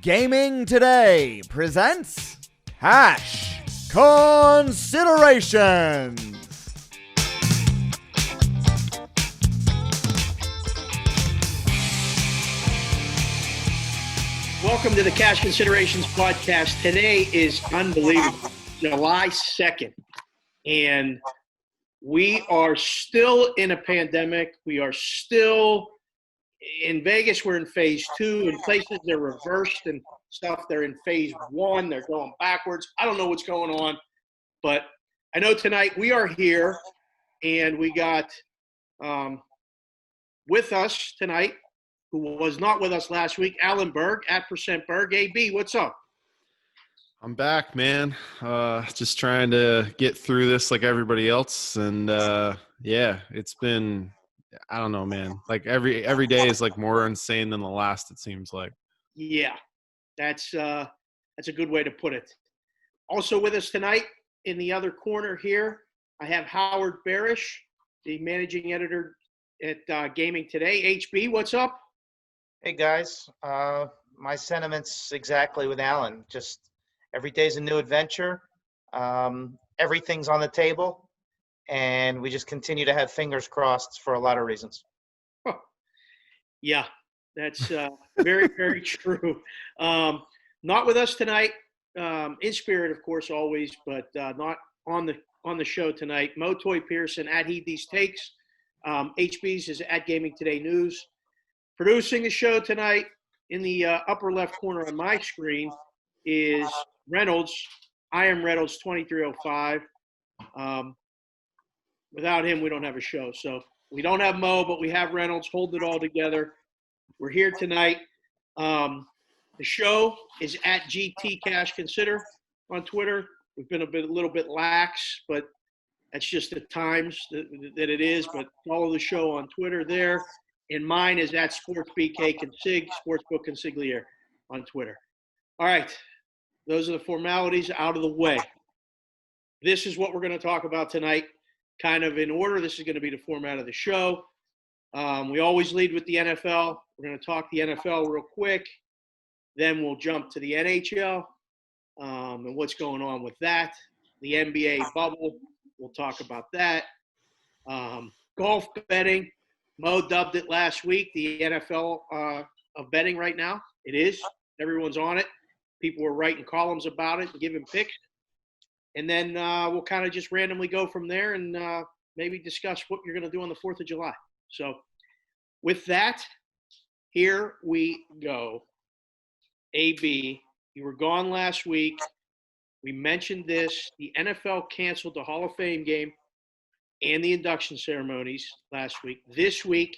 Gaming Today presents Cash Considerations. Welcome to the Cash Considerations podcast. Today is unbelievable, July 2nd, and we are still in a pandemic. We are still in Vegas. We're in phase 2. In places they're reversed and stuff. They're in phase 1. They're going backwards. I don't know what's going on, but I know tonight we are here, and we got with us tonight, who was not with us last week, Alan Berg at %Berg. AB, what's up? I'm back, man. Just trying to get through this like everybody else. And yeah, it's been, I don't know, man. Like every day is like more insane than the last, it seems like. Yeah, that's a good way to put it. Also with us tonight in the other corner here, I have Howard Bearish, the managing editor at Gaming Today. HB, what's up? Hey guys, my sentiments exactly with Alan. Just every day's a new adventure. Everything's on the table, and we just continue to have fingers crossed for a lot of reasons. Huh. Yeah, that's very, very true. Not with us tonight, in spirit, of course, always, but not on the show tonight. Mo Toy Pearson at Heed These Takes. HB's is at Gaming Today News. Producing the show tonight in the upper left corner on my screen is Reynolds. I am Reynolds 2305. Without him, we don't have a show. So we don't have Mo, but we have Reynolds holding it all together. We're here tonight. The show is at GT Cash Consider on Twitter. We've been a little bit lax, but that's just the times that it is. But follow the show on Twitter there. And mine is at SportsBK Consig, Sportsbook Consigliere on Twitter. All right. Those are the formalities out of the way. This is what we're going to talk about tonight, kind of in order. This is going to be the format of the show. We always lead with the NFL. We're going to talk the NFL real quick. Then we'll jump to the NHL and what's going on with that. The NBA bubble, we'll talk about that. Golf betting. Mo dubbed it last week the NFL of betting right now. It is. Everyone's on it. People were writing columns about it and giving picks. And then we'll kind of just randomly go from there and maybe discuss what you're going to do on the 4th of July. So with that, here we go. AB, you were gone last week. We mentioned this. The NFL canceled the Hall of Fame game and the induction ceremonies last week. This week,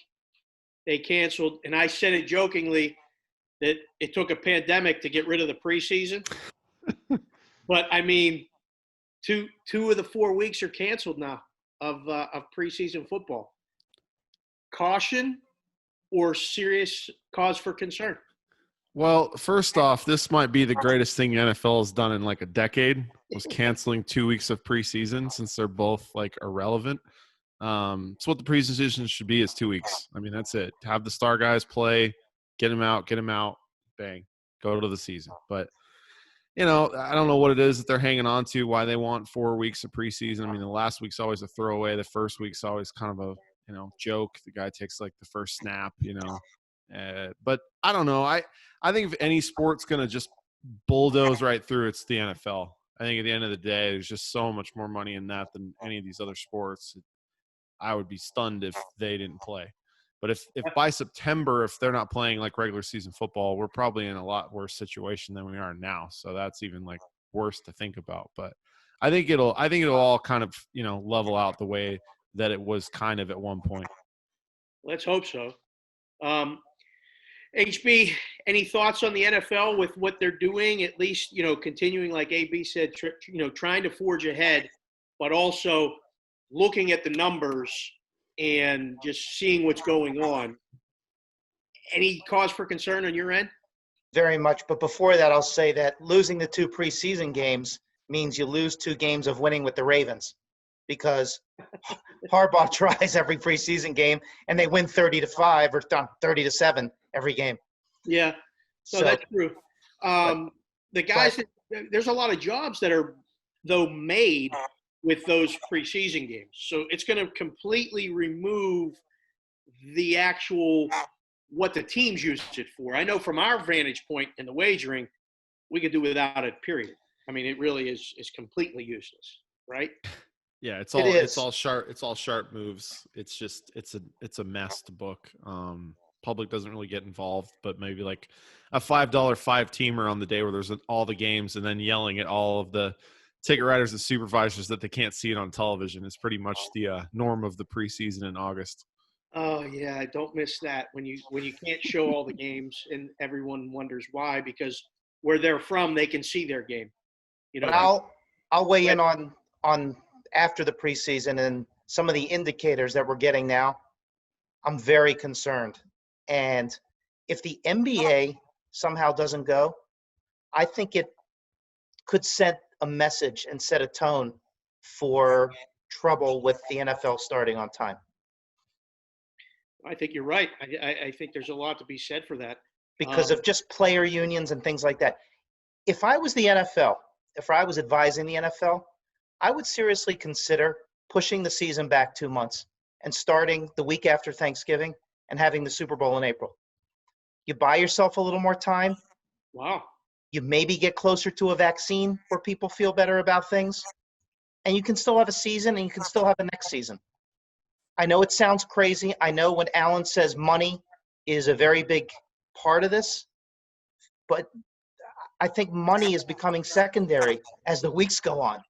they canceled, and I said it jokingly that it took a pandemic to get rid of the preseason. But, I mean, two of the 4 weeks are canceled now of preseason football. Caution or serious cause for concern? Well, first off, this might be the greatest thing the NFL has done in like a decade, was canceling 2 weeks of preseason since they're both like irrelevant. So what the preseason should be is 2 weeks. I mean, that's it. Have the star guys play, get them out, bang, go to the season. But, you know, I don't know what it is that they're hanging on to, why they want 4 weeks of preseason. I mean, the last week's always a throwaway. The first week's always kind of a, joke. The guy takes like the first snap, but I don't know. I think if any sport's going to just bulldoze right through, it's the NFL. I think at the end of the day, there's just so much more money in that than any of these other sports. I would be stunned if they didn't play. But if by September, if they're not playing like regular season football, we're probably in a lot worse situation than we are now. So that's even like worse to think about. But I think it'll all kind of, level out the way that it was kind of at one point. Let's hope so. HB, any thoughts on the NFL with what they're doing, at least, continuing, like AB said, trying to forge ahead, but also looking at the numbers and just seeing what's going on? Any cause for concern on your end? Very much. But before that, I'll say that losing the 2 preseason games means you lose 2 games of winning with the Ravens, because Harbaugh tries every preseason game and they win 30-5 or 30-7 every game. Yeah, so that's true. The guys there's a lot of jobs that are though made with those preseason games. So it's going to completely remove the actual what the teams use it for. I know from our vantage point in the wagering, we could do without it, period. I mean, it really is completely useless, right? Yeah, it's It is. all sharp moves. It's just it's a mess to book. Public doesn't really get involved, but maybe like a $5 5-teamer on the day where there's all the games, and then yelling at all of the ticket writers and supervisors that they can't see it on television is pretty much the norm of the preseason in August. Oh yeah, don't miss that when you can't show all the games and everyone wonders why, because where they're from they can see their game. You know, But I'll weigh in on after the preseason and some of the indicators that we're getting now. I'm very concerned. And if the NBA somehow doesn't go, I think it could send a message and set a tone for trouble with the NFL starting on time. I think you're right. I think there's a lot to be said for that. Because of just player unions and things like that. If I was the NFL, if I was advising the NFL, I would seriously consider pushing the season back 2 months and starting the week after Thanksgiving and having the Super Bowl in April. You buy yourself a little more time. Wow. You maybe get closer to a vaccine where people feel better about things. And you can still have a season and you can still have the next season. I know it sounds crazy. I know when Alan says money is a very big part of this, but I think money is becoming secondary as the weeks go on.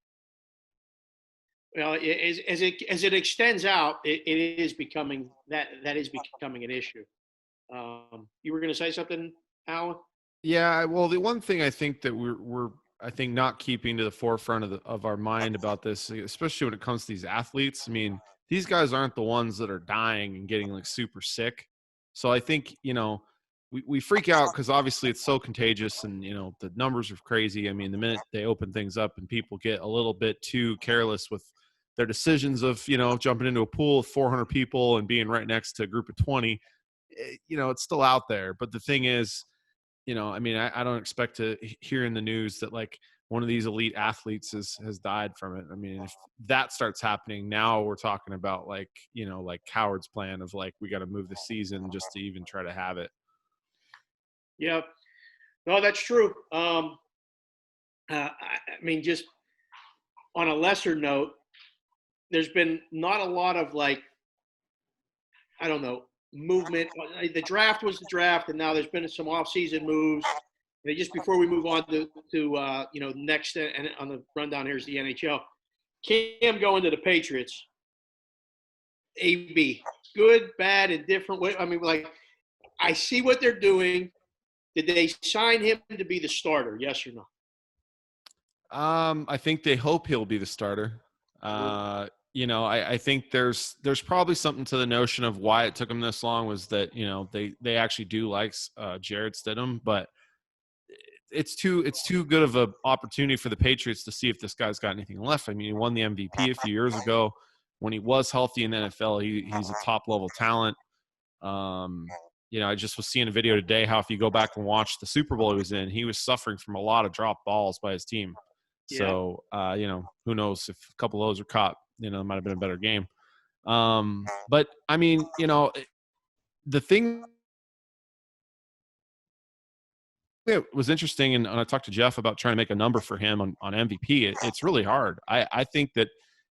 Well, as it extends out, it is becoming that is becoming an issue. You were going to say something, Alan? Yeah, well, the one thing I think that we're I think not keeping to the forefront of our mind about this, especially when it comes to these athletes. I mean, these guys aren't the ones that are dying and getting like super sick. So I think, we freak out because obviously it's so contagious and, the numbers are crazy. I mean, the minute they open things up and people get a little bit too careless with their decisions of, jumping into a pool of 400 people and being right next to a group of 20, it's still out there. But the thing is, I mean, I don't expect to hear in the news that like one of these elite athletes has died from it. I mean, if that starts happening, now we're talking about like, like Howard's plan of like, we got to move the season just to even try to have it. Yeah, no, that's true. I mean, just on a lesser note, there's been not a lot of like, I don't know, movement. The draft was the draft, and now there's been some off-season moves. And just before we move on to next and on the rundown, here's the NHL. Cam going to the Patriots. AB, good, bad, and different. I mean, like, I see what they're doing. Did they sign him to be the starter? Yes or no? I think they hope he'll be the starter. I think there's probably something to the notion of why it took him this long was that, they actually do like Jared Stidham, but it's too good of an opportunity for the Patriots to see if this guy's got anything left. I mean, he won the MVP a few years ago when he was healthy in the NFL. He's a top level talent. I just was seeing a video today how if you go back and watch the Super Bowl he was in, he was suffering from a lot of dropped balls by his team. Yeah. So, who knows if a couple of those are caught, it might have been a better game. But I mean, the thing that was interesting, and I talked to Jeff about trying to make a number for him on MVP. It's really hard. I think that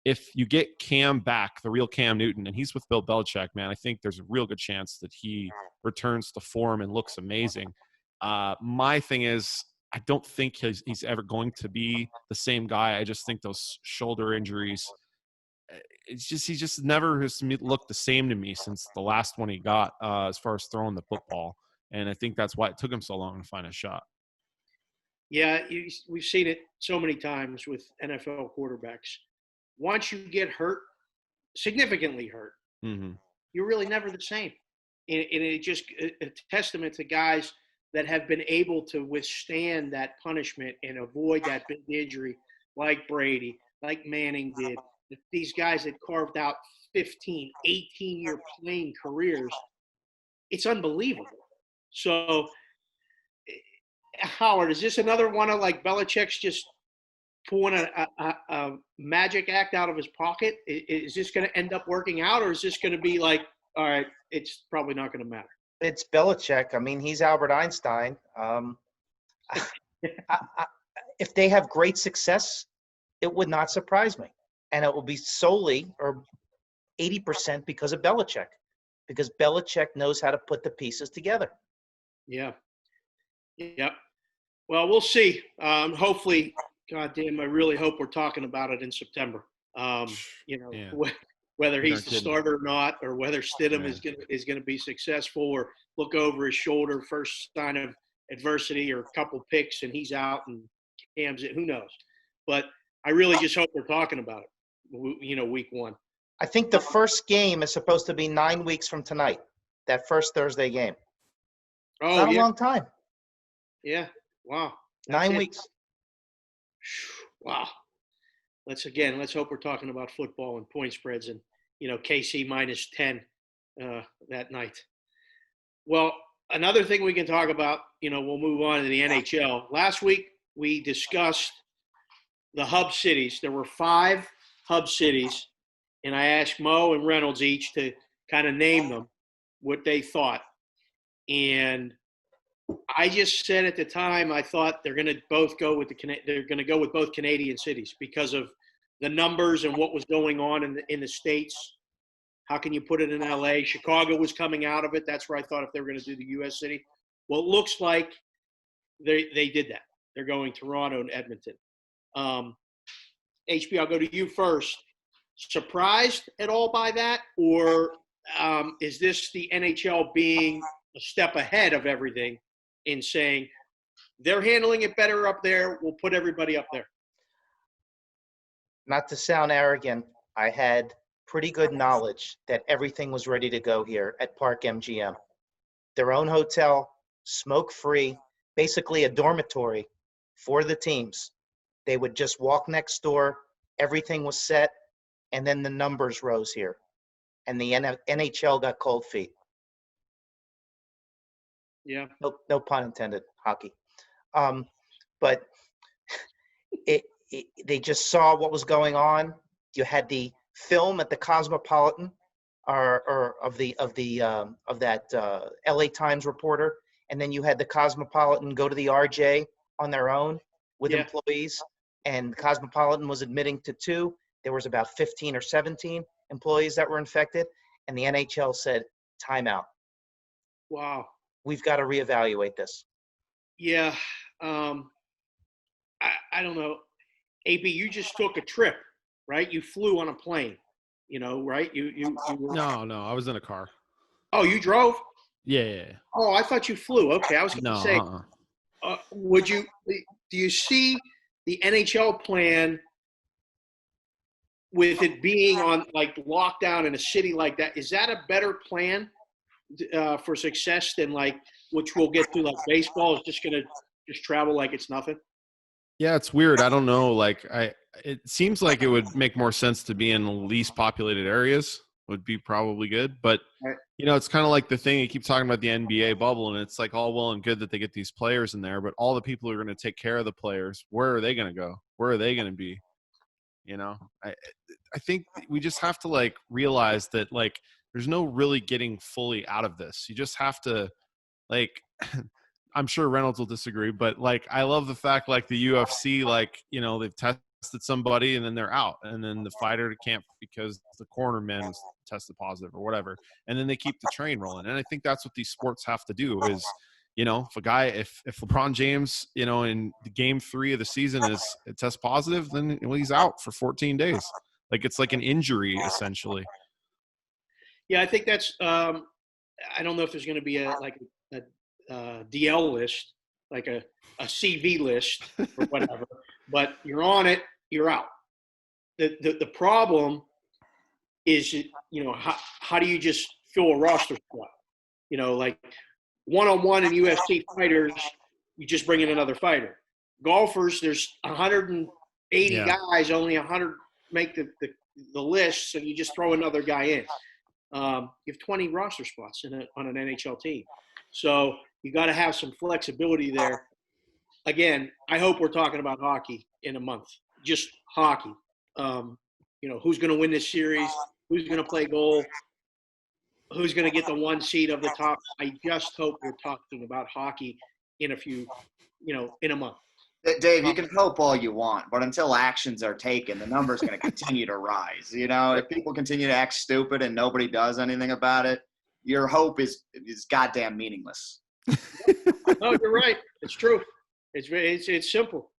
if you get Cam back, the real Cam Newton, and he's with Bill Belichick, man, I think there's a real good chance that he returns to form and looks amazing. My thing is, I don't think he's ever going to be the same guy. I just think those shoulder injuries, he just never has looked the same to me since the last one he got as far as throwing the football. And I think that's why it took him so long to find a shot. Yeah, we've seen it so many times with NFL quarterbacks. Once you get hurt, significantly hurt, you're really never the same. And it just a testament to guys that have been able to withstand that punishment and avoid that big injury, like Brady, like Manning did. These guys that carved out 15, 18-year playing careers, it's unbelievable. So Howard, is this another one of like Belichick's just pulling a magic act out of his pocket? Is this going to end up working out, or is this going to be like, all right, it's probably not going to matter? It's Belichick. I mean, he's Albert Einstein. If they have great success, it would not surprise me. And it will be solely or 80% because of Belichick, because Belichick knows how to put the pieces together. Yeah. Yep. Well, we'll see. Hopefully, goddamn, I really hope we're talking about it in September. Yeah. Whether You're he's not the kidding. starter or not, or whether Stidham Yeah. is gonna be successful, or look over his shoulder, first sign of adversity, or a couple picks and he's out and Cam's it. Who knows? But I really just hope we're talking about it. Week one. I think the first game is supposed to be 9 weeks from tonight, that first Thursday game. Oh, Not a yeah. long time. Yeah. Wow. 9 it. weeks. Wow. Let's hope we're talking about football and point spreads and, KC minus 10 that night. Well, another thing we can talk about, we'll move on to the NHL. Last week, we discussed the hub cities. There were 5 hub cities, and I asked Mo and Reynolds each to kind of name them, what they thought. And I just said at the time, I thought they're going to both go with they're going to go with both Canadian cities because of the numbers and what was going on in the States. How can you put it in LA? Chicago was coming out of it. That's where I thought if they were going to do the US city. Well, it looks like they did that. They're going Toronto and Edmonton. HB, I'll go to you first. Surprised at all by that? Or is this the NHL being a step ahead of everything in saying they're handling it better up there, we'll put everybody up there? Not to sound arrogant, I had pretty good knowledge that everything was ready to go here at Park MGM. Their own hotel, smoke-free, basically a dormitory for the teams. They would just walk next door, everything was set, and then the numbers rose here. And the NHL got cold feet. Yeah. No pun intended, hockey. But they just saw what was going on. You had the film at the Cosmopolitan, or of that LA Times reporter, and then you had the Cosmopolitan go to the RJ on their own with employees, and Cosmopolitan was admitting to 2. There was about 15 or 17 employees that were infected, and the NHL said, timeout. Wow. We've got to reevaluate this. Yeah. I don't know. AB, you just took a trip, right? You flew on a plane, right? You were... No, I was in a car. Oh, you drove? Yeah. Oh, I thought you flew. Okay, I was going to say, do you see the NHL plan with it being on like lockdown in a city like that? Is that a better plan for success than like, which we'll get to, like baseball is just going to just travel like it's nothing? Yeah, it's weird. I don't know. It seems like it would make more sense to be in the least populated areas would be probably good. But, it's kind of like the thing you keep talking about the NBA bubble, and it's like all well and good that they get these players in there, but all the people who are going to take care of the players, where are they going to go? Where are they going to be? I think we just have to realize that there's no really getting fully out of this. You just have to I'm sure Reynolds will disagree, but I love the fact the UFC, they've tested somebody and then they're out, and then the fighter can't because the corner man was tested positive or whatever, and then they keep the train rolling. And I think that's what these sports have to do is, if LeBron James, in the game 3 of the season is test positive, then he's out for 14 days. It's like an injury essentially. Yeah, I think that's. I don't know if there's going to be a DL list, like a CV list or whatever, but you're on it, you're out. The problem is, how do you just fill a roster spot? One-on-one in UFC fighters, you just bring in another fighter. Golfers, there's 180 guys, only 100 make the list, so you just throw another guy in. You have 20 roster spots on an NHL team. So you got to have some flexibility there. again, I hope we're talking about hockey in a month. Just hockey. Who's going to win this series? Who's going to play goal? Who's going to get the one seed of the top? I just hope we're talking about hockey in in a month. Dave, you can hope all you want, but until actions are taken, the number's going to continue to rise. If people continue to act stupid and nobody does anything about it, your hope is goddamn meaningless. No, you're right. It's true. It's simple.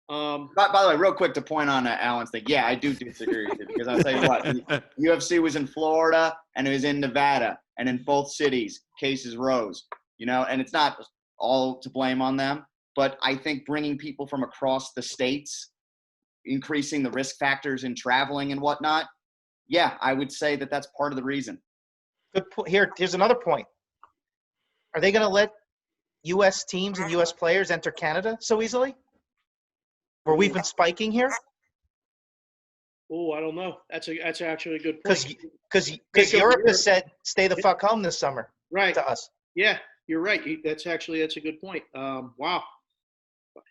By the way, real quick to point on Alan's thing, yeah, I do disagree with you because I'll tell you what, the UFC was in Florida and it was in Nevada, and in both cities, cases rose, and it's not all to blame on them, but I think bringing people from across the states, increasing the risk factors in traveling and whatnot, yeah, I would say that that's part of the reason. Good point. Here's another point. Are they going to let U.S. teams and U.S. players enter Canada so easily? Where we've been spiking here? Oh, I don't know. That's actually a good point. Because Europe has said stay the fuck home this summer. Right. To us. Yeah, you're right. That's a good point. Wow.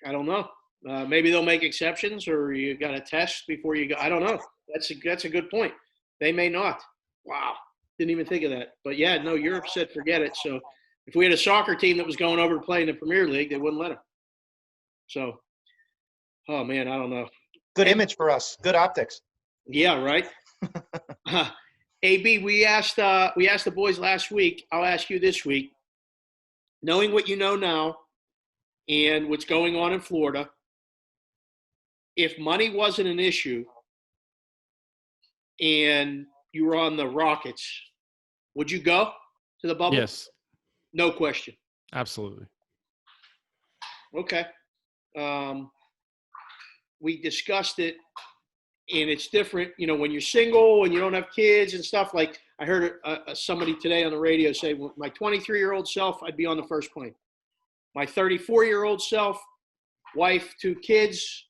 I don't know. Maybe they'll make exceptions, or you got to test before you go. I don't know. That's a good point. They may not. Wow. Didn't even think of that. But yeah, no, Europe said forget it. So if we had a soccer team that was going over to play in the Premier League, they wouldn't let them. So, oh man, I don't know. Good image for us. Good optics. Yeah, right. AB, we asked the boys last week. I'll ask you this week. Knowing what you know now and what's going on in Florida, if money wasn't an issue and you were on the Rockets, would you go to the bubble? Yes. No question. Absolutely. Okay. We discussed it, and it's different, when you're single and you don't have kids and stuff. Like I heard somebody today on the radio say, my 23-year-old self, I'd be on the first plane. My 34-year-old self, wife, 2 kids,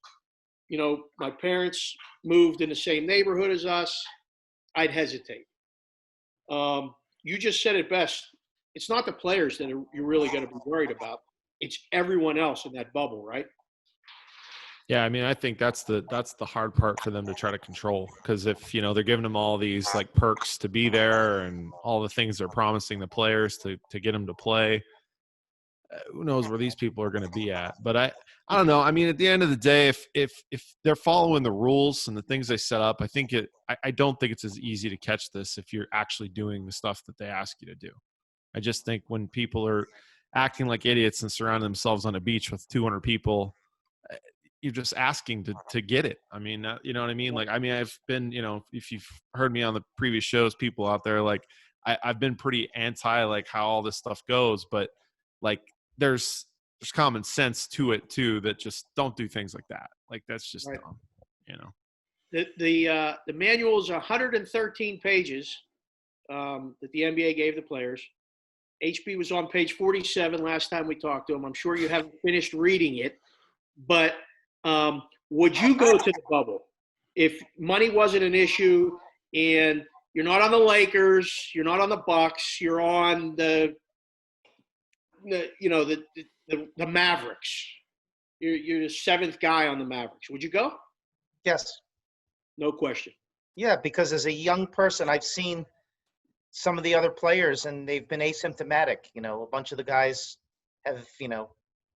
my parents moved in the same neighborhood as us, I'd hesitate. You just said it best. It's not the players that you're really going to be worried about. It's everyone else in that bubble, right? Yeah, I mean, I think that's the hard part for them to try to control, because if they're giving them all these like perks to be there and all the things they're promising the players to get them to play, who knows where these people are going to be at. But I don't know. I mean, at the end of the day, if they're following the rules and the things they set up, I don't think it's as easy to catch this if you're actually doing the stuff that they ask you to do. I just think when people are acting like idiots and surrounding themselves on a beach with 200 people, you're just asking to get it. I mean, you know what I mean? Like, I mean, I've been, if you've heard me on the previous shows, people out there, like I've been pretty anti like how all this stuff goes, but like there's common sense to it too, that just don't do things like that. Like that's just right. Dumb, The manual is 113 pages that the NBA gave the players. HB was on page 47 last time we talked to him. I'm sure you haven't finished reading it, but would you go to the bubble if money wasn't an issue and you're not on the Lakers, you're not on the Bucks, you're on the Mavericks. You're the 7th guy on the Mavericks. Would you go? Yes. No question. Yeah, because as a young person, I've seen some of the other players and they've been asymptomatic. A bunch of the guys have,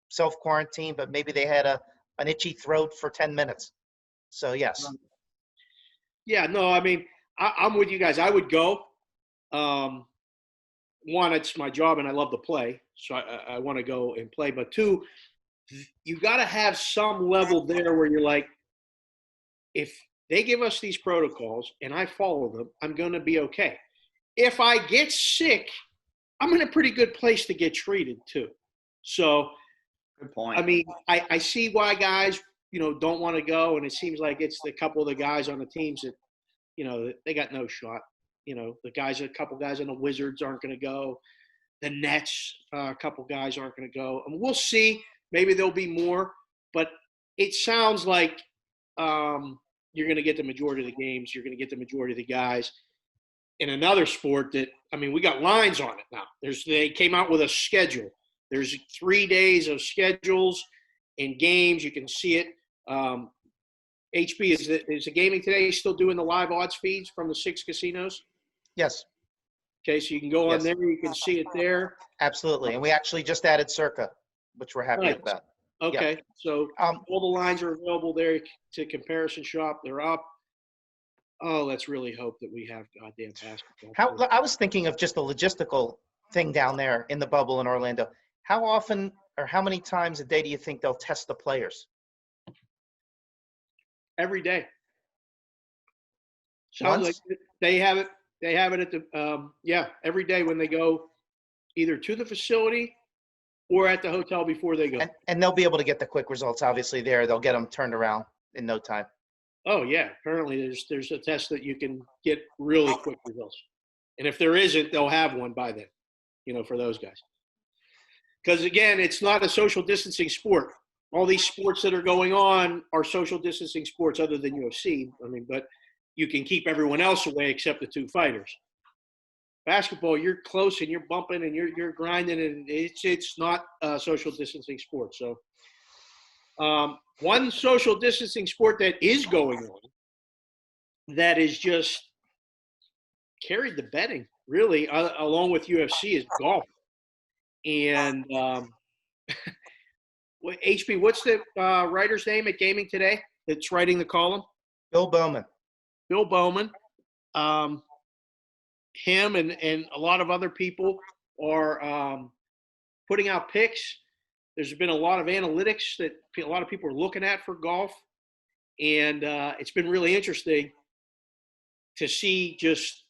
self-quarantine, but maybe they had an itchy throat for 10 minutes. So, yes. Yeah, no, I mean, I'm with you guys. I would go. One, it's my job and I love to play, so I want to go and play. But 2, you got to have some level there where you're like, if they give us these protocols and I follow them, I'm going to be okay. If I get sick, I'm in a pretty good place to get treated too. So, good point. I mean, I see why guys, don't want to go, and it seems like it's a couple of the guys on the teams that, they got no shot. A couple guys on the Wizards aren't going to go. The Nets, a couple guys aren't going to go. And we'll see. Maybe there'll be more, but it sounds like you're going to get the majority of the games. You're going to get the majority of the guys. In another sport that, I mean, we got lines on it now. They came out with a schedule. There's 3 days of schedules, in games. You can see it. HB, is the gaming today still doing the live odds feeds from the 6 casinos? Yes, Okay, so you can go on Yes. there. You can see it there. absolutely. And we actually just added Circa, which we're happy Nice. about. Okay, so Um, all the lines are available there to comparison shop. They're up. Oh, let's really hope that we have goddamn basketball. I was thinking of just the logistical thing down there in the bubble in Orlando. How often or how many times a day do you think they'll test the players? Every day. Sounds like Once? they have it. They have it at the every day when they go either to the facility or at the hotel before they go. And they'll be able to get the quick results, obviously, there. They'll get them turned around in no time. Oh yeah, apparently there's a test that you can get really quick results, and if there isn't, they'll have one by then. For those guys, because again, it's not a social distancing sport. All these sports that are going on are social distancing sports, other than UFC. But you can keep everyone else away except the 2 fighters. Basketball, you're close and you're bumping and you're grinding, and it's not a social distancing sport. So, one social distancing sport that is going on that is just carried the betting really along with UFC is golf. And HB, what's the writer's name at Gaming Today that's writing the column? Bill Bowman. Bill Bowman. Him and a lot of other people are putting out picks. There's been a lot of analytics that a lot of people are looking at for golf. And it's been really interesting to see just,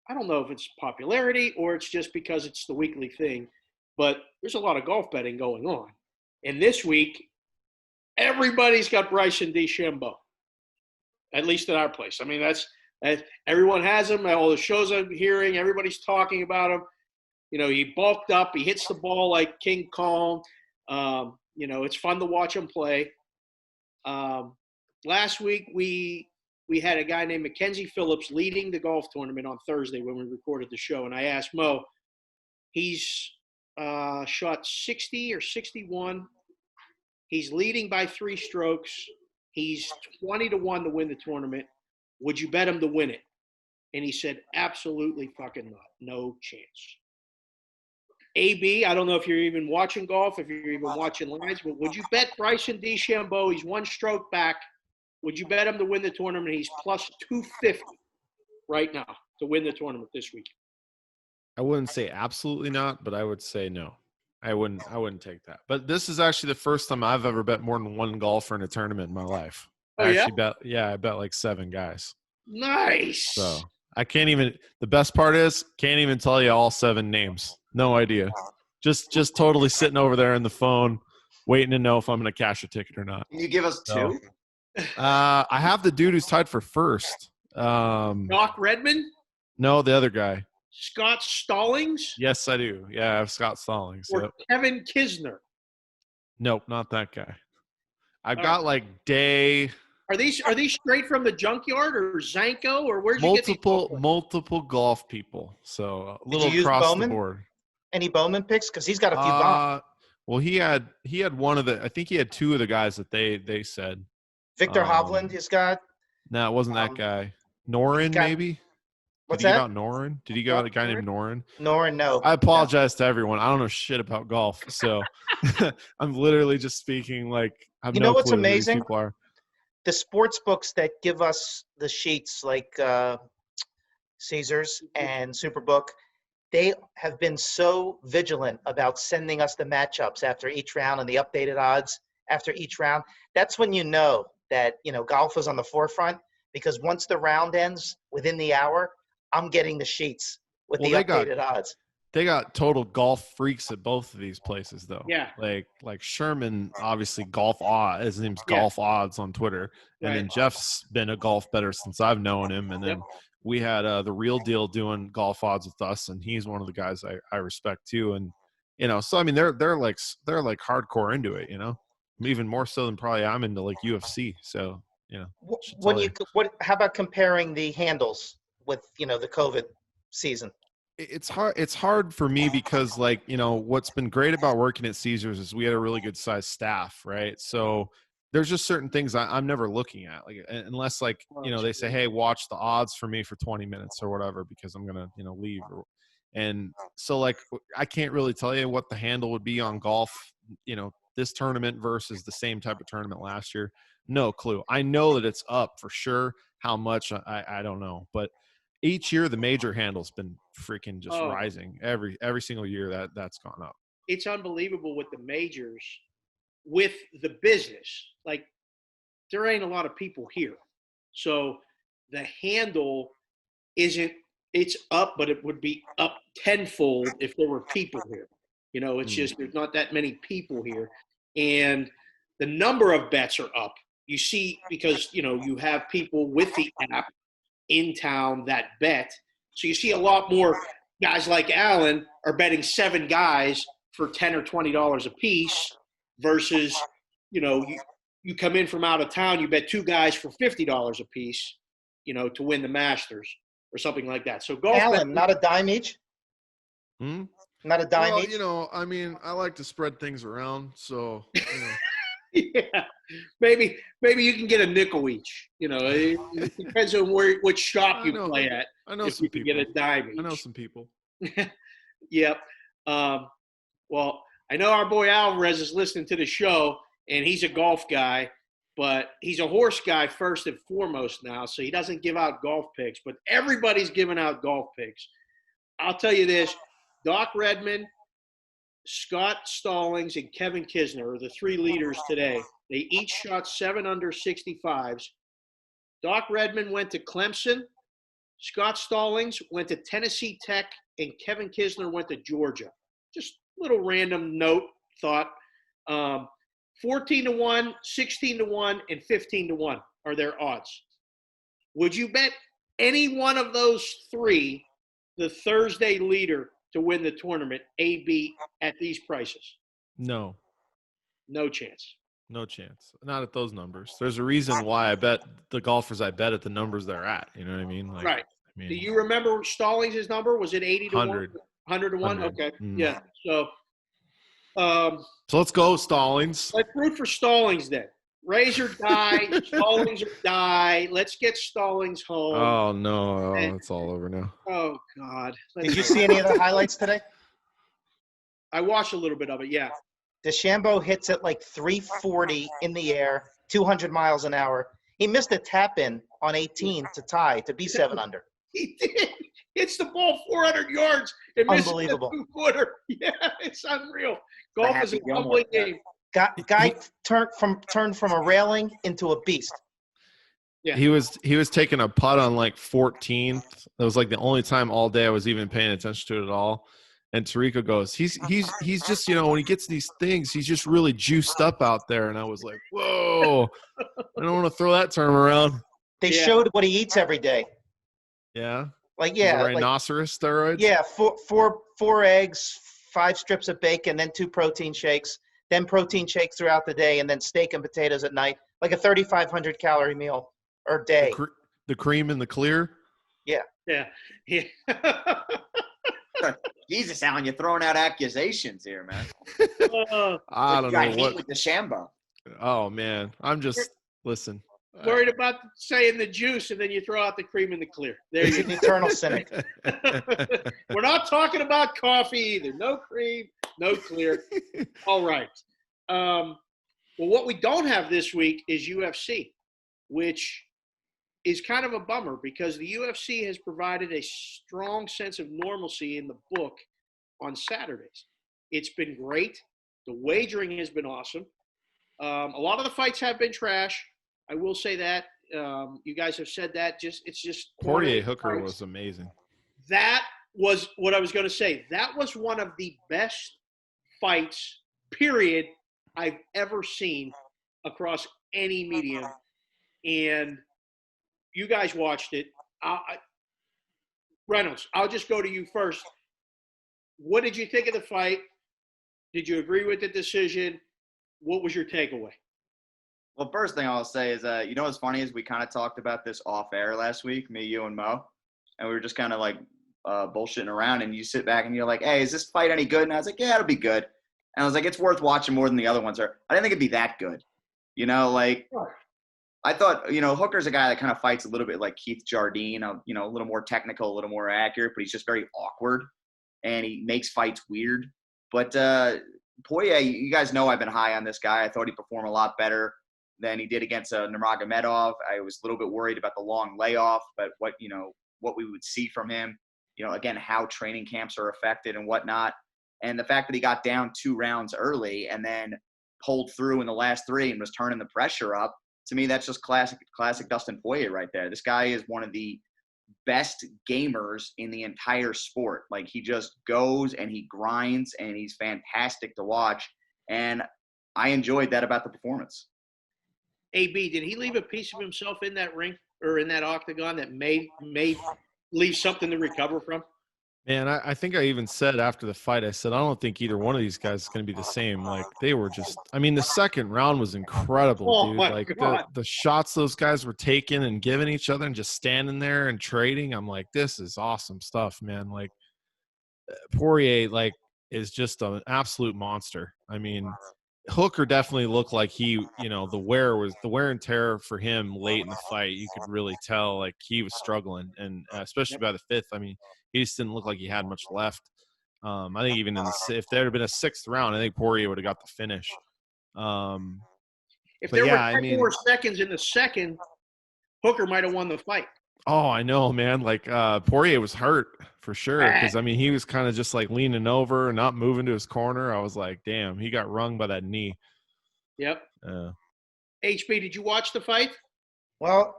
I don't know if it's popularity or it's just because it's the weekly thing, but there's a lot of golf betting going on. And this week, everybody's got Bryson DeChambeau, at least at our place. Everyone has him. All the shows I'm hearing, everybody's talking about him. He bulked up. He hits the ball like King Kong. It's fun to watch him play. Last week, we had a guy named Mackenzie Phillips leading the golf tournament on Thursday when we recorded the show. And I asked Mo, he's shot 60 or 61. He's leading by 3 strokes. He's 20-1 to win the tournament. Would you bet him to win it? And he said, absolutely fucking not. No chance. AB, I don't know if you're even watching golf, if you're even watching lines, but would you bet Bryson DeChambeau? He's 1 stroke back. Would you bet him to win the tournament? He's plus 250 right now to win the tournament this week. I wouldn't say absolutely not, but I would say no. I wouldn't take that. But this is actually the first time I've ever bet more than 1 golfer in a tournament in my life. I bet like 7 guys. Nice. So I can't even, the best part is, can't even tell you all 7 names. No idea. Just totally sitting over there on the phone, waiting to know if I'm going to cash a ticket or not. Can you give us 2? I have the dude who's tied for first. Doc Redmond? No, the other guy. Scott Stallings? Yes, I do. Yeah, I have Scott Stallings. Or Yep. Kevin Kisner? Nope, not that guy. I've got like Day. Are these straight from the junkyard or Zanko or where'd you get these? Multiple golf people. So a little Did you use across Bowman? the board. Any Bowman picks? Because he's got a few bombs. Well, he had one of the. I think he had 2 of the guys that they said. Victor Hovland has got. No, it wasn't that guy. Norin, maybe. What's Did he that? give out Norin? Did he give out a guy named Norin? Norin, no. I apologize to everyone. I don't know shit about golf, so I'm literally just speaking like I have no what's clue who these amazing? people are. The sports books that give us the sheets, like Caesars and Superbook, they have been so vigilant about sending us the matchups after each round and the updated odds after each round. That's when you know that golf is on the forefront, because once the round ends, within the hour, I'm getting the sheets with the updated odds. They got total golf freaks at both of these places, though. Yeah. Like Sherman, obviously golf odds. His name's Golf Odds on Twitter, and then Jeff's been a golf bettor since I've known him. And then we had the Real Deal doing golf odds with us, and he's one of the guys I respect too. And so I mean they're like hardcore into it. Even more so than probably I'm into like UFC. So How about comparing the handles with the COVID season? it's hard. It's hard for me because, like, what's been great about working at Caesars is we had a really good sized staff, right? So there's just certain things I'm never looking at, like, unless, like, they say, hey, watch the odds for me for 20 minutes or whatever, because I'm gonna leave. And so, like, I can't really tell you what the handle would be on golf, this tournament versus the same type of tournament last year. No clue. I know that it's up for sure. How much, I don't know, but each year the major handle's been freaking just Oh, rising every single year that's gone up. it's unbelievable with the majors, with the business. Like, there ain't a lot of people here. So the handle isn't, it's up, but it would be up tenfold if there were people here. It's just, there's not that many people here. And the number of bets are up. You see, because, you have people with the app in town that bet. So you see a lot more guys like Alan are betting 7 guys for $10 or $20 a piece versus, you come in from out of town, you bet 2 guys for $50 a piece, to win the Masters or something like that. So golf Alan, not a dime each? Not a dime Well, each? I mean, I like to spread things around, so yeah, maybe you can get a nickel each. It depends on what shop you play at. I know if some you can people. get a dime each. I know some people. Yep. Well, I know our boy Alvarez is listening to the show, and he's a golf guy, but he's a horse guy first and foremost now, so he doesn't give out golf picks. But everybody's giving out golf picks. I'll tell you this: Doc Redman, Scott Stallings, and Kevin Kisner are the 3 leaders today. They each shot 7 under 65s. Doc Redman went to Clemson. Scott Stallings went to Tennessee Tech, and Kevin Kisner went to Georgia. Just a little random thought. 14-1, 16-1, and 15-1 are their odds. Would you bet any one of those 3, the Thursday leader, to win the tournament, AB, at these prices? No chance. No chance. Not at those numbers. There's a reason why I bet the golfers I bet at the numbers they're at. You know what I mean? Like, Right. I mean, Do you remember Stallings' number? Was it 80 to 1? 100 to 1? 100. Okay. Mm. Yeah. So let's go, Stallings. let's root for Stallings then. Razor die, Stallings or die. Let's get Stallings home. Oh, no. Oh, it's all over now. Oh, God. Did you see any of the highlights today? I watched a little bit of it, yeah. DeChambeau hits it like 340 in the air, 200 miles an hour. He missed a tap-in on 18 to tie, to be 7 under. He did. Hits the ball 400 yards and misses Unbelievable. a 2-footer. Yeah, it's unreal. Golf is a humbling game. Guy turned from a railing into a beast. Yeah. He was taking a putt on like 14th. That was like the only time all day I was even paying attention to it at all. And Tariqa goes, he's just, when he gets these things, he's just really juiced up out there. And I was like, whoa, I don't want to throw that term around. They showed what he eats every day. Yeah. Like, He's a rhinoceros steroids. Yeah. Four eggs, 5 strips of bacon, then 2 protein shakes, then protein shake throughout the day, and then steak and potatoes at night, like a 3,500 calorie meal or day. The cream in the clear. Yeah. Jesus, Alan, you're throwing out accusations here, man. I don't know what. With DeChambeau. Oh man, I'm just listen. Worried about saying the juice, and then you throw out the cream in the clear. There He's you an eternal cynic. We're not talking about coffee either. No cream, no clear. All right. Well, what we don't have this week is UFC, which is kind of a bummer because the UFC has provided a strong sense of normalcy in the book on Saturdays. It's been great. The wagering has been awesome. A lot of the fights have been trash. I will say that. You guys have said that. It's just Poirier Hooker was amazing. That was what I was going to say. That was one of the best fights, period, I've ever seen across any medium. And you guys watched it. Reynolds, I'll just go to you first. What did you think of the fight? Did you agree with the decision? What was your takeaway? Well, first thing I'll say is, what's funny is we kind of talked about this off air last week, me, you, and Mo, and we were just kind of like bullshitting around, and you sit back and you're like, hey, is this fight any good? And I was like, yeah, it'll be good. And I was like, it's worth watching more than the other ones are. I didn't think it'd be that good. Like I thought, Hooker's a guy that kind of fights a little bit like Keith Jardine, a little more technical, a little more accurate, but he's just very awkward and he makes fights weird. But Poirier, you guys know I've been high on this guy. I thought he'd perform a lot better than he did against Nurmagomedov. I was a little bit worried about the long layoff, but what we would see from him, again, how training camps are affected and whatnot. And the fact that he got down 2 rounds early and then pulled through in the last 3 and was turning the pressure up, to me, that's just classic Dustin Poirier right there. This guy is one of the best gamers in the entire sport. Like, he just goes and he grinds and he's fantastic to watch. And I enjoyed that about the performance. AB, did he leave a piece of himself in that ring or in that octagon that may leave something to recover from? Man, I think I even said after the fight, I said, I don't think either one of these guys is going to be the same. Like, they were just – I mean, the second round was incredible, dude. Like, the shots those guys were taking and giving each other and just standing there and trading, I'm like, this is awesome stuff, man. Like, Poirier, like, is just an absolute monster. I mean, Hooker definitely looked like he, the wear and tear for him late in the fight. You could really tell, like, he was struggling, and especially by the 5th. I mean, he just didn't look like he had much left. I think even if there had been a 6th round, I think Poirier would have got the finish. If there were 10 more seconds in the second, Hooker might have won the fight. Oh, I know, man. Like, Poirier was hurt for sure because, I mean, he was kind of just like leaning over and not moving to his corner. I was like, damn, he got rung by that knee. Yep. HB, did you watch the fight? Well,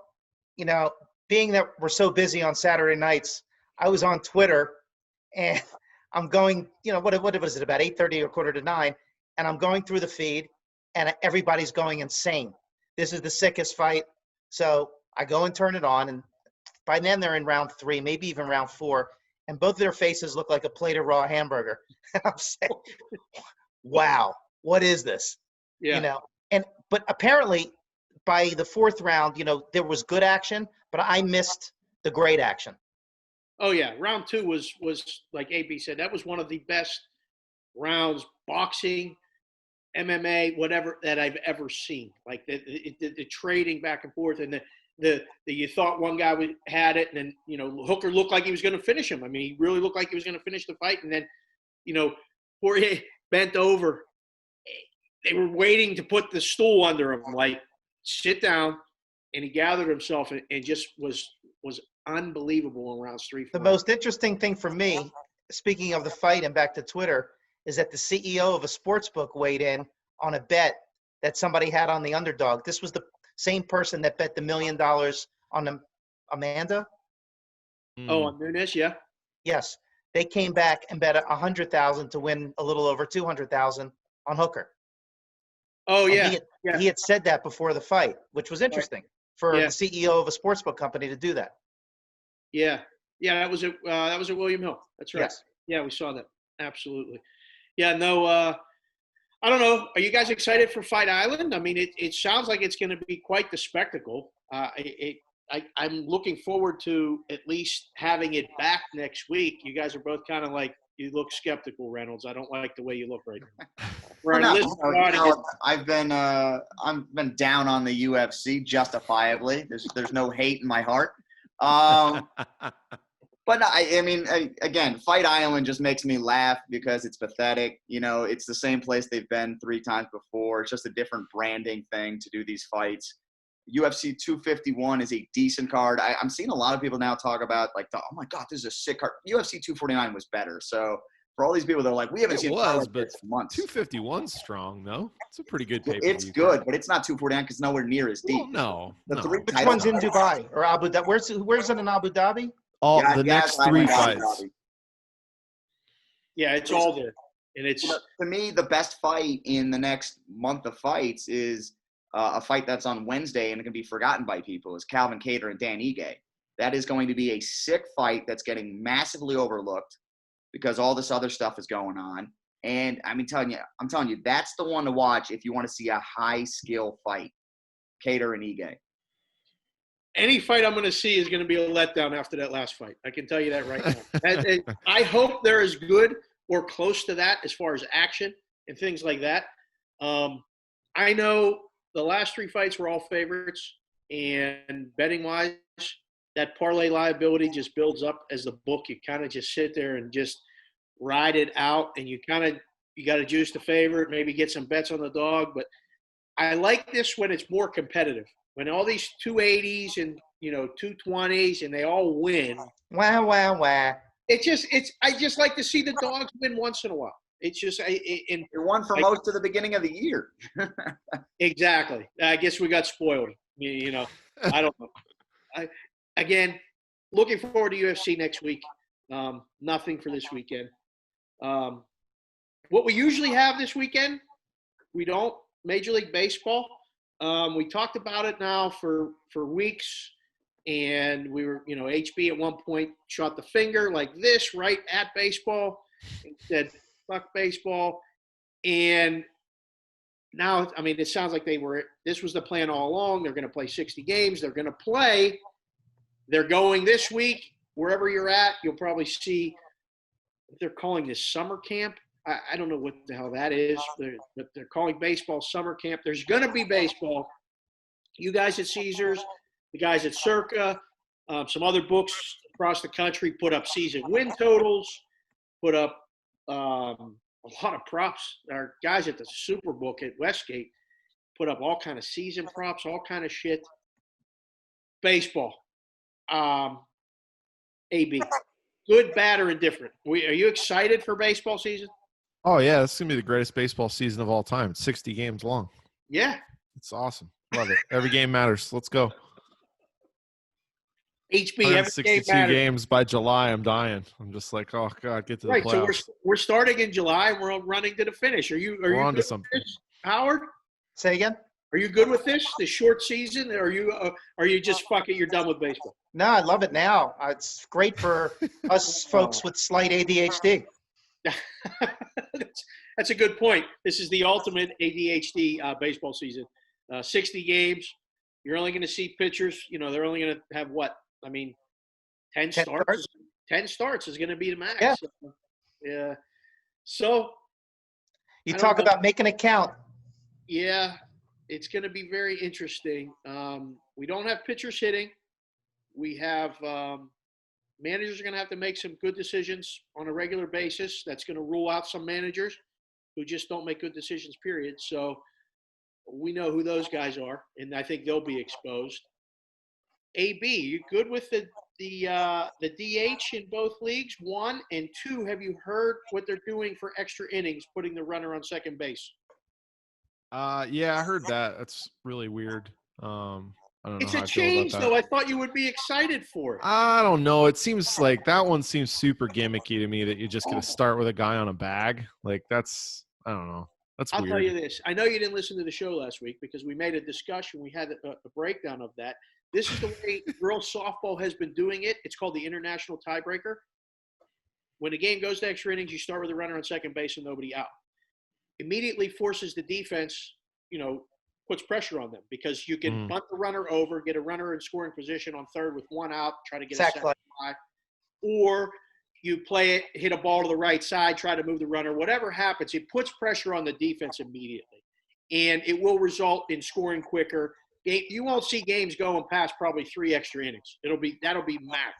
being that we're so busy on Saturday nights, I was on Twitter and I'm going, what was it, about 8:30 or 8:45, and I'm going through the feed and everybody's going insane. This is the sickest fight. So I go and turn it on, and by then they're in round 3, maybe even round 4, and both of their faces look like a plate of raw hamburger. I'm saying, wow, what is this? Yeah. But apparently by the 4th round, there was good action, but I missed the great action. Oh yeah, round 2 was like AB said, that was one of the best rounds, boxing, MMA, whatever, that I've ever seen. Like the trading back and forth, and the you thought one guy had it, and then Hooker looked like he was going to finish him. I mean, he really looked like he was going to finish the fight, and then Poirier bent over. They were waiting to put the stool under him, like, sit down, and he gathered himself and just was unbelievable in rounds 3, 4. The most interesting thing for me, speaking of the fight and back to Twitter, is that the CEO of a sports book weighed in on a bet that somebody had on the underdog. This was the same person that bet the $1 million on Amanda. Oh, on Nunes, yeah. Yes, they came back and bet 100,000 to win a little over 200,000 on Hooker. Oh yeah. He had said that before the fight, which was interesting for the CEO of a sportsbook company to do that. Yeah, that was at William Hill. That's right. Yes. Yeah, we saw that. Absolutely. Yeah, no, I don't know. Are you guys excited for Fight Island? I mean, it sounds like it's going to be quite the spectacle. I'm looking forward to at least having it back next week. You guys are both kind of like, you look skeptical, Reynolds. I don't like the way you look right now. I've been down on the UFC justifiably. There's no hate in my heart. But I mean, again, Fight Island just makes me laugh because it's pathetic. It's the same place they've been 3 times before. It's just a different branding thing to do these fights. UFC 251 is a decent card. I'm seeing a lot of people now talk about, like, oh my God, this is a sick card. UFC 249 was better. So for all these people, they're like, we haven't seen it but for months. 251's strong, though. It's a pretty good pay-per-view. It's good, but it's not 249 because it's nowhere near as deep. Well, no. Which one's in Dubai or Abu Dhabi? Where's it in Abu Dhabi? The next 3 fights. Yeah, it's all there. And it's to me, the best fight in the next month of fights is a fight that's on Wednesday and it can be forgotten by people, is Calvin Kattar and Dan Ige. That is going to be a sick fight that's getting massively overlooked because all this other stuff is going on. And I'm telling you, that's the one to watch if you want to see a high skill fight, Kattar and Ige. any fight I'm going to see is going to be a letdown after that last fight. I can tell you that right now. I hope they're as good or close to that as far as action and things like that. I know the last 3 fights were all favorites, and betting-wise, that parlay liability just builds up as the book. You kind of just sit there and just ride it out, and you got to juice the favorite, maybe get some bets on the dog. But I like this when it's more competitive. When all these 280s and 220s and they all win. Wah, wah, wah. I just like to see the dogs win once in a while. It's just It won for most of the beginning of the year. Exactly. I guess we got spoiled. I don't know. Again, looking forward to UFC next week. Nothing for this weekend. What we usually have this weekend, we don't. Major League Baseball. We talked about it now for weeks, and we were, HB at one point shot the finger like this right at baseball and said, fuck baseball. And now, it sounds like this was the plan all along. They're going to play 60 games. They're going this week. Wherever you're at, you'll probably see what they're calling this summer camp. I don't know what the hell that is, but they're calling baseball summer camp. There's going to be baseball. You guys at Caesars, the guys at Circa, some other books across the country put up season win totals, put up a lot of props. Our guys at the Superbook at Westgate put up all kind of season props, all kind of shit. Baseball. AB. Good, bad, or indifferent? Are you excited for baseball season? Oh, yeah. This is going to be the greatest baseball season of all time. It's 60 games long. Yeah. It's awesome. Love it. Every game matters. Let's go. HB, every 62 game games by July. I'm dying. I'm just like, oh, God, get to the right, playoffs. so we're starting in July. And we're running to the finish. Are you on good to something. with this, Howard? Say again? Are you good with this short season? Or are you just fuck it? You're done with baseball? No, I love it now. It's great for us folks with slight ADHD. That's a good point. This is the ultimate ADHD baseball season. 60 games. You're only going to see pitchers. They're only going to have what? 10 starts. 10 starts is going to be the max. Yeah. Yeah. So You talk about making it count. Yeah, it's going to be very interesting. We don't have pitchers hitting. We have managers are going to have to make some good decisions on a regular basis. That's going to rule out some managers who just don't make good decisions, period. So we know who those guys are, and I think they'll be exposed. AB, you good with the DH in both leagues? 1 and 2. Have you heard what they're doing for extra innings, putting the runner on second base? Yeah, I heard that. That's really weird. I don't know It's how a I feel about change, that. though. I thought you would be excited for it. I don't know. It seems like that one seems super gimmicky to me that you're just going to start with a guy on a bag. Like that's, I don't know. That's I'll weird. tell you this. I know you didn't listen to the show last week because we made a discussion. We had a breakdown of that. This is the way girls softball has been doing it. It's called the International Tiebreaker. When the game goes to extra innings, you start with a runner on second base and nobody out. Immediately forces the defense, puts pressure on them because you can bunt the runner over, get a runner in scoring position on third with 1 out, try to get a second fly, or you play it, hit a ball to the right side, try to move the runner. Whatever happens, it puts pressure on the defense immediately, and it will result in scoring quicker. You won't see games going past probably 3 extra innings. That'll be max.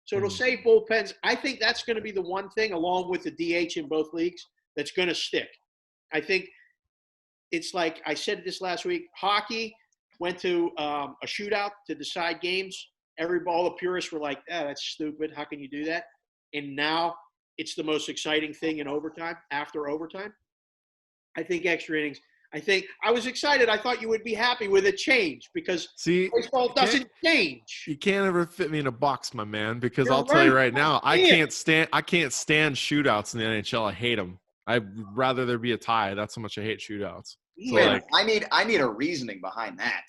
So it'll save bullpens. I think that's going to be the one thing, along with the DH in both leagues, that's going to stick. I think it's like I said this last week. Hockey went to a shootout to decide games. All the purists were like, that's stupid. How can you do that? And now it's the most exciting thing in overtime, after overtime. I think extra innings. I was excited. I thought you would be happy with a change because baseball doesn't change. You can't ever fit me in a box, my man, because You're I'll tell you right. right now, I can't stand shootouts in the NHL. I hate them. I'd rather there be a tie. That's how much I hate shootouts. So Man, I need a reasoning behind that.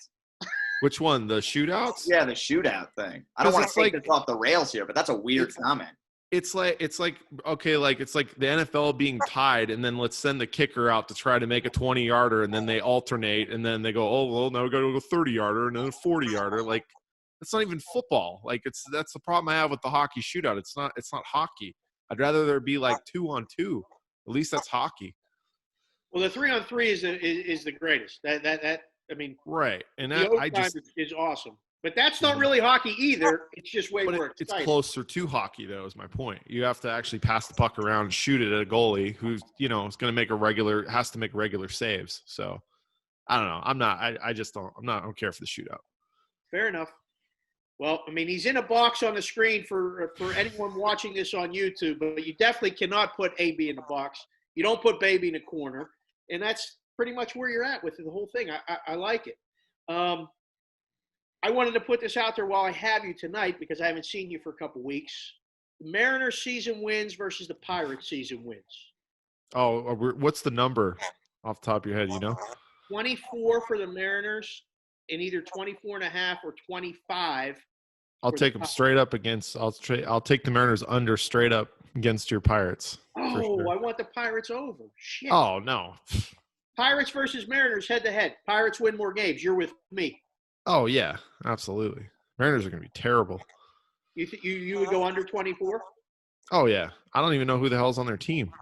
Which one? The shootouts? Yeah, the shootout thing. I don't want to take this off the rails here, but that's a weird comment. It's like the NFL being tied, and then let's send the kicker out to try to make a 20-yarder, and then they alternate, and then they go, oh well, now we got to go 30-yarder and then a 40-yarder. Like It's not even football. Like that's the problem I have with the hockey shootout. It's not hockey. I'd rather there be like 2-on-2. At least that's hockey. Well, the 3-on-3 is the greatest. That I mean, Right. And the I overtime just is awesome. But that's not really hockey either. It's just way more it's exciting. closer to hockey though, is my point. You have to actually pass the puck around and shoot it at a goalie who's, is going to has to make regular saves. So I don't know. I don't care for the shootout. Fair enough. Well, I mean, he's in a box on the screen for anyone watching this on YouTube, but you definitely cannot put AB in the box. You don't put Baby in the corner, and that's pretty much where you're at with the whole thing. I like it. I wanted to put this out there while I have you tonight because I haven't seen you for a couple weeks. The Mariners season wins versus the Pirates season wins. Oh, what's the number off the top of your head, 24 for the Mariners and either 24.5 or 25. I'll take them straight up against. I'll take the Mariners under straight up against your Pirates. Oh, sure. I want the Pirates over. Shit. Oh no. Pirates versus Mariners head to head. Pirates win more games. You're with me. Oh yeah, absolutely. Mariners are going to be terrible. You would go under 24? Oh yeah. I don't even know who the hell's on their team.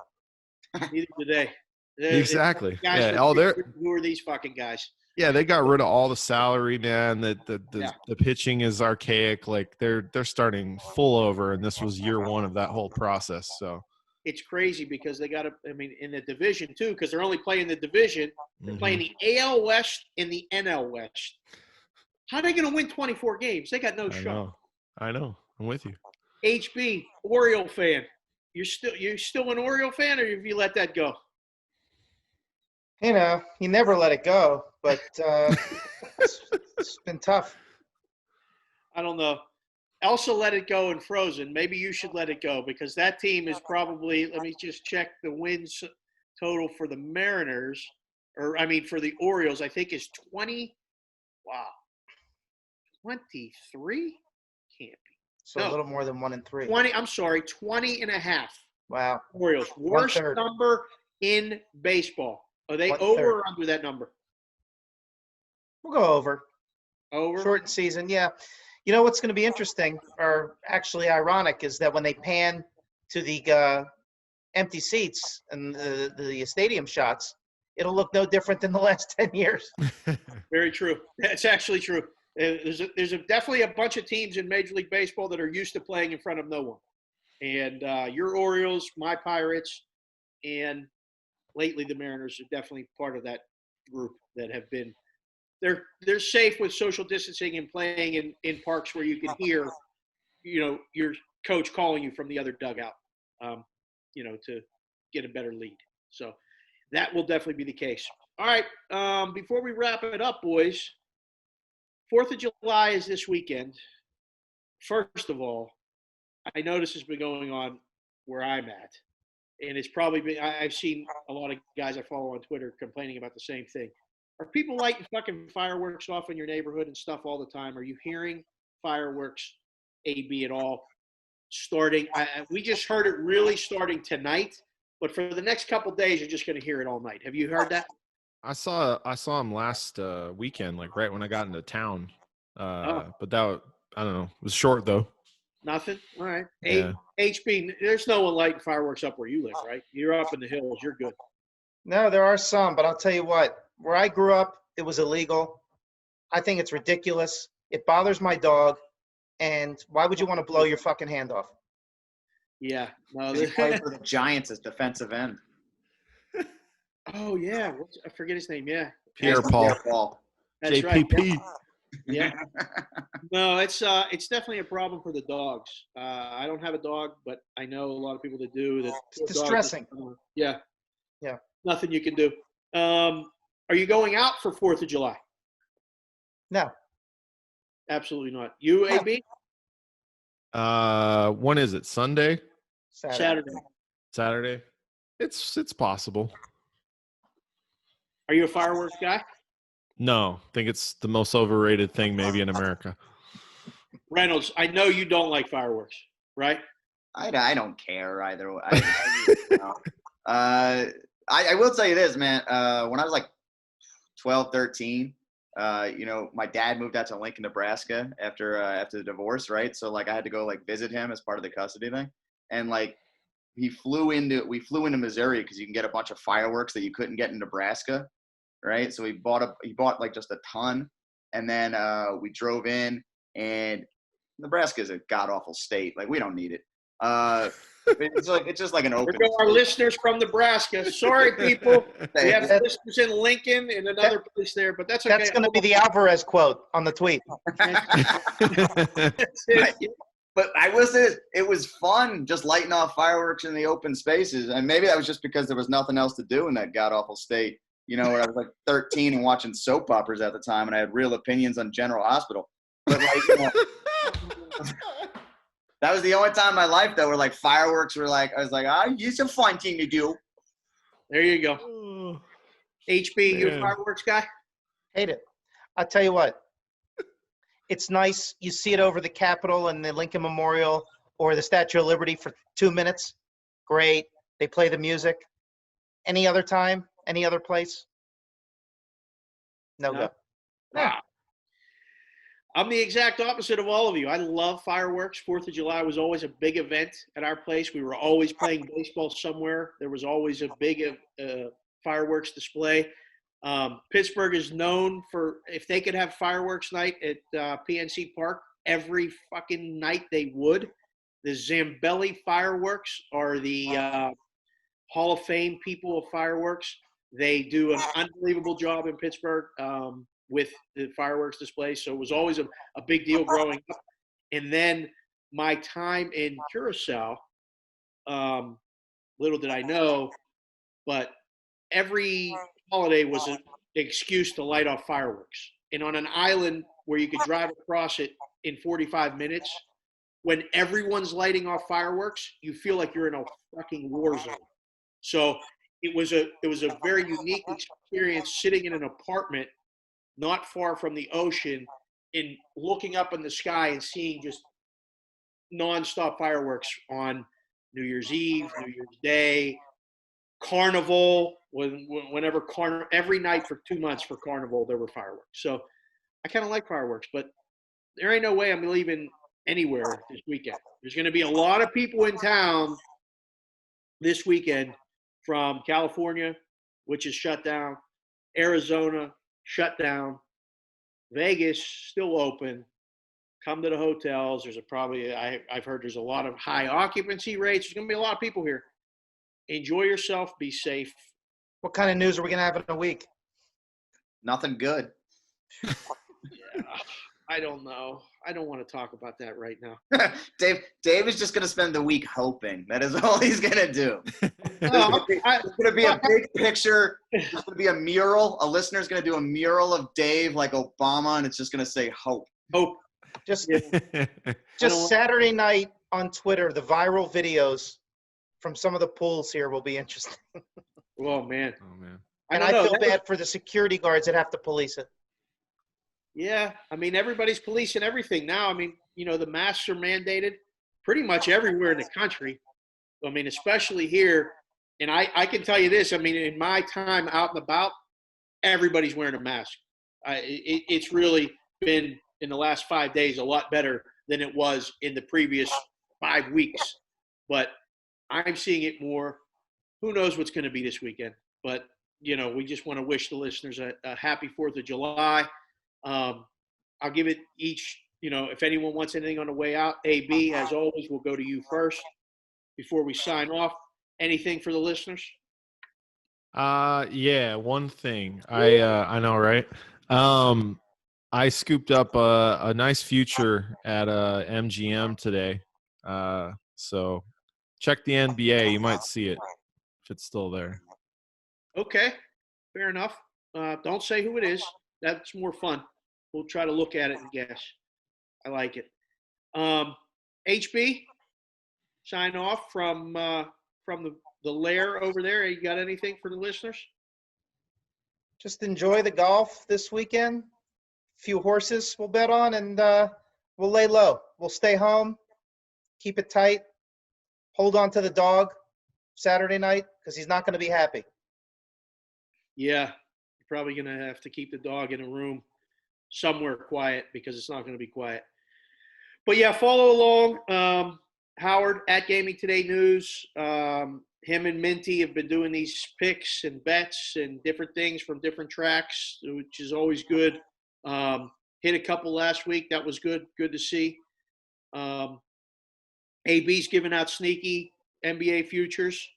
Neither do they. Exactly. Guys, who are these fucking guys? Yeah, they got rid of all the salary, man. The pitching is archaic. Like they're starting full over, and this was year one of that whole process. So it's crazy because they got to. I mean, in the division too, because they're only playing the division. They're playing the AL West and the NL West. How are they going to win 24 games? They got no shot. I know. I'm with you. HB, Oriole fan. You're still an Oriole fan, or have you let that go? You never let it go, but it's been tough. I don't know. Elsa let it go in Frozen. Maybe you should let it go because that team is probably, let me just check the wins total for the Mariners, for the Orioles, I think is 20. Wow. 23? Can't be. So a little more than 1-3. 20 and a half. Wow. Orioles. Worst number in baseball. Are they over or under that number? We'll go over. Over? Short season, yeah. You know what's going to be interesting, or actually ironic, is that when they pan to the empty seats and the stadium shots, it'll look no different than the last 10 years. Very true. That's actually true. There's definitely a bunch of teams in Major League Baseball that are used to playing in front of no one. And your Orioles, my Pirates, and lately the Mariners are definitely part of that group that have been they're safe with social distancing and playing in parks where you can hear, your coach calling you from the other dugout, to get a better lead. So that will definitely be the case. All right. Before we wrap it up, boys, 4th of July is this weekend. First of all, I know this has been going on where I'm at. And it's probably been, I've seen a lot of guys I follow on Twitter complaining about the same thing. Are people lighting fucking fireworks off in your neighborhood and stuff all the time? Are you hearing fireworks, AB, at all? Starting, we just heard it really starting tonight, but for the next couple of days, you're just going to hear it all night. Have you heard that? I saw him last weekend, like right when I got into town. But that, I don't know, it was short though. Nothing? All right. Yeah. HB, there's no one lighting fireworks up where you live, right? You're up in the hills. You're good. No, there are some, but I'll tell you what. Where I grew up, it was illegal. I think it's ridiculous. It bothers my dog. And why would you want to blow your fucking hand off? Yeah. No, He played for the Giants as defensive end. Oh, yeah. I forget his name. Yeah. Pierre-Paul. That's JPP. Right. Yeah. No, it's definitely a problem for the dogs. I don't have a dog, but I know a lot of people that do. It's distressing. Yeah. Yeah. Nothing you can do. Are you going out for 4th of July? No. Absolutely not. You, No. AB? When is it? Sunday? Saturday. It's possible. Are you a fireworks guy? No, I think it's the most overrated thing maybe in America. Reynolds, I know you don't like fireworks, right? I don't care either way. I will tell you this, man. When I was like 12, 13, my dad moved out to Lincoln, Nebraska after the divorce, right? So like I had to go like visit him as part of the custody thing, and like we flew into Missouri because you can get a bunch of fireworks that you couldn't get in Nebraska, right? So he bought like just a ton, and then we drove in, and Nebraska is a god awful state. Like we don't need it. It's just like an There open. go our state. listeners from Nebraska. Sorry, people. We have That- listeners in Lincoln and another place there, but that's okay. That's going to be the Alvarez quote on the tweet. That's it. But it was fun just lighting off fireworks in the open spaces. And maybe that was just because there was nothing else to do in that god awful state, where I was like 13 and watching soap operas at the time and I had real opinions on General Hospital. But like, that was the only time in my life though where like fireworks were like, I was like, it's a fun thing to do. There you go. HB, you a Man. fireworks guy? Hate it. I'll tell you what. It's nice. You see it over the Capitol and the Lincoln Memorial or the Statue of Liberty for 2 minutes. Great. They play the music. Any other time? Any other place? No No. go. Wow. I'm the exact opposite of all of you. I love fireworks. 4th of July was always a big event at our place. We were always playing baseball somewhere. There was always a big fireworks display. Pittsburgh is known for, if they could have fireworks night at PNC Park, every fucking night they would. The Zambelli fireworks are the Hall of Fame people of fireworks. They do an unbelievable job in Pittsburgh with the fireworks display. So it was always a big deal growing up. And then my time in Curacao, little did I know, but every holiday was an excuse to light off fireworks. And on an island where you could drive across it in 45 minutes, when everyone's lighting off fireworks, you feel like you're in a fucking war zone. So it was a very unique experience sitting in an apartment not far from the ocean and looking up in the sky and seeing just nonstop fireworks on New Year's Eve, New Year's Day, Carnival. Every night for 2 months for Carnival, there were fireworks. So I kind of like fireworks, but there ain't no way I'm leaving anywhere this weekend. There's going to be a lot of people in town this weekend from California, which is shut down, Arizona, shut down, Vegas, still open. Come to the hotels. I've heard there's a lot of high occupancy rates. There's going to be a lot of people here. Enjoy yourself. Be safe. What kind of news are we going to have in a week? Nothing good. Yeah, I don't know. I don't want to talk about that right now. Dave is just going to spend the week hoping. That is all he's going to do. No, There's going to be a big picture. There's going to be a mural. A listener's going to do a mural of Dave like Obama, and it's just going to say hope. Hope. Just Yeah. Saturday night on Twitter, the viral videos from some of the pools here will be interesting. Oh, man. Oh man. And don't I know. feel That was- bad for the security guards that have to police it. Yeah. I mean, everybody's policing everything now. I mean, the masks are mandated pretty much everywhere in the country. I mean, especially here. And I can tell you this. I mean, in my time out and about, everybody's wearing a mask. It's really been, in the last 5 days, a lot better than it was in the previous 5 weeks. But I'm seeing it more. Who knows what's going to be this weekend? But, we just want to wish the listeners a happy 4th of July. I'll give it each, if anyone wants anything on the way out, AB, as always, we'll go to you first before we sign off. Anything for the listeners? Yeah, one thing. I know, right? I scooped up a nice future at MGM today. So check the NBA. You might see it if it's still there. Okay, fair enough. Don't say who it is. That's more fun. We'll try to look at it and guess. I like it. HB, sign off from the lair over there. You got anything for the listeners? Just enjoy the golf this weekend. A few horses we'll bet on, and we'll lay low. We'll stay home, keep it tight, hold on to the dog Saturday night because he's not going to be happy. Yeah, you're probably going to have to keep the dog in a room somewhere quiet because it's not going to be quiet. But yeah, follow along. Howard at Gaming Today News. Him and Minty have been doing these picks and bets and different things from different tracks, which is always good. Hit a couple last week. That was good. Good to see. AB's giving out sneaky NBA futures.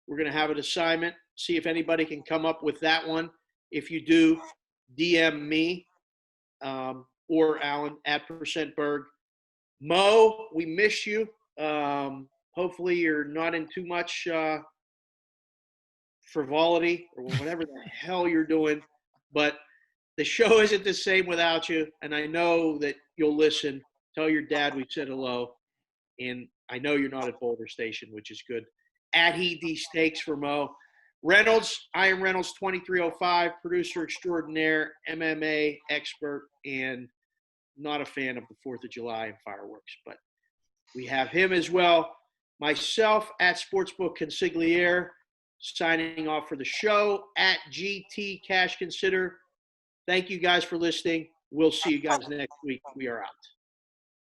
We're going to have an assignment. See if anybody can come up with that one. If you do, DM me or Alan at %Berg. Mo, we miss you. Hopefully you're not in too much frivolity or whatever the hell you're doing. But the show isn't the same without you. And I know that you'll listen. Tell your dad we said hello. And I know you're not at Boulder Station, which is good. At HeD Steaks for Mo. Reynolds, I am Reynolds 2305, producer extraordinaire, MMA expert, and not a fan of the 4th of July and fireworks, but we have him as well. Myself at Sportsbook Consigliere, signing off for the show at GT Cash Consider. Thank you guys for listening. We'll see you guys next week. We are out.